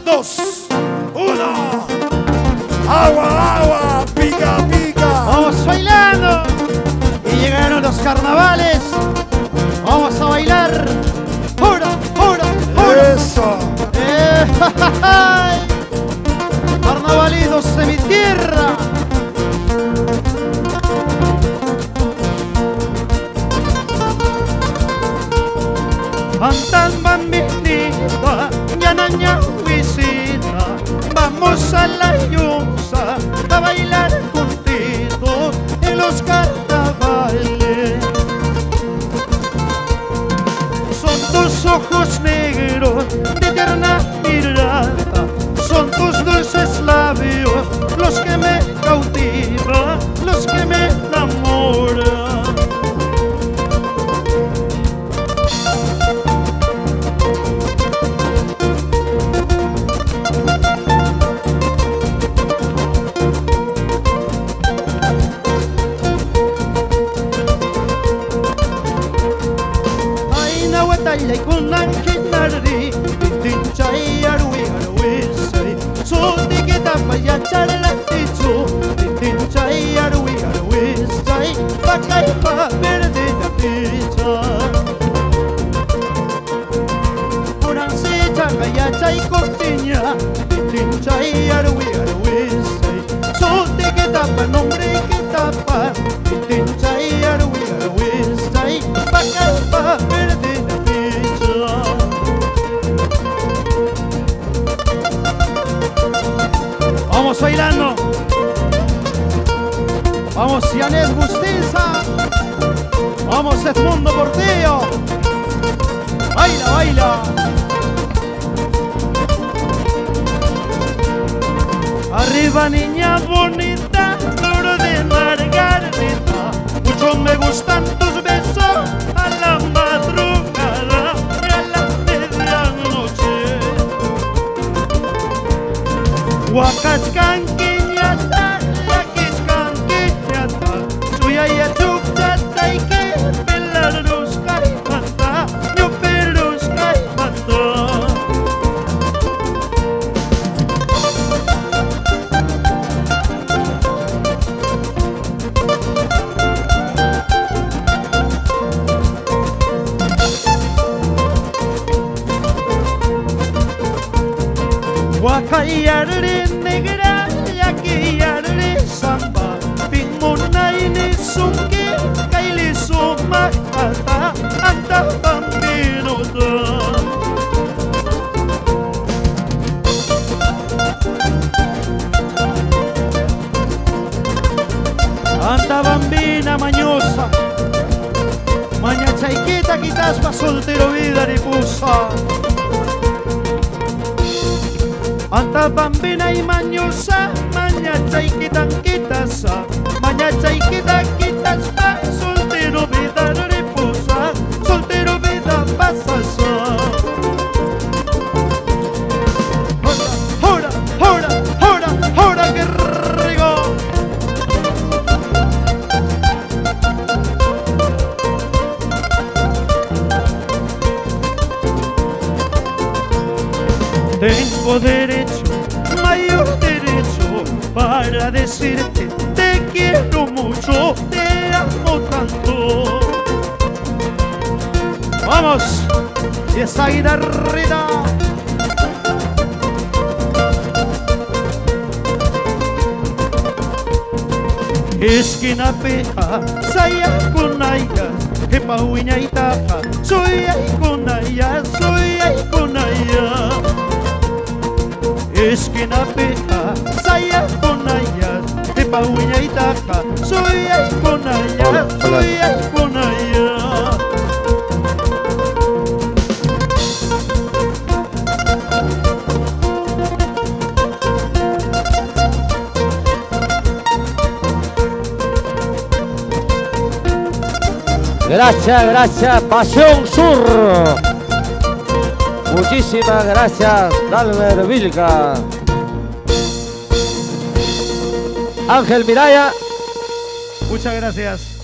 2, 1. Agua, agua, pica, pica. Vamos bailando. Y llegaron los carnavales. Vamos a bailar. ¡Hora, hora, hora! Eso. Carnavalitos de mi tierra. Andan bambinita, ñanaña visita. Vamos a la yusa a bailar juntitos en los carnavales. Son tus ojos negros de tierna mirada, son tus dulces labios los que me cautivan, los que me enamoran. Ay con anginari, tinchay arwi arwisay, so tikita paya charla tichu, tinchay arwi arwisay, bakay pa verde na picha. Orang se chagaya chay cortiña, tinchay arwi arwisay, so tikita pa nombre que tapa, tinchay arwi arwisay, bakay pa verde. Vamos bailando. Vamos Janet Bustiza. Vamos Edmundo Portillo. Baila, baila. Arriba niña bonita, flor de margarita. Mucho me gustan tus besos a la madrugada y a la medianoche. Huacachcan quiñata, yaquiscan quiñata, suyaya chukchata y que pelarus caimata, yo pelus caimata. Wakayarre negra, yakiyarre samba, pingunaini sunki, kaili sumakata, anta bambinota. Anta bambina mañosa, maña chaiquita quitas pa soltero vida ripusa. Anta bambina y mañosa, maña chaiquita quitasa, maña chaiquita quitaspa, soltero vida reposa, soltero vida pasasa. Hora, hora, hora, hora, que rico. Tengo derecho, mayor derecho, para decirte te quiero mucho, te amo tanto. Vamos, y esa guitarrita. Esquina peja, saya con ella, que pa uña y taja, soy ahí con ella, soy ahí con ella. Esquina peja, saya con ella, que pa uña y taja, soy ahí con ella, soy ahí con ella. Gracias, gracias, Pasión Sur. Muchísimas gracias, Dalmer Vilca. Ángel Miraya. Muchas gracias.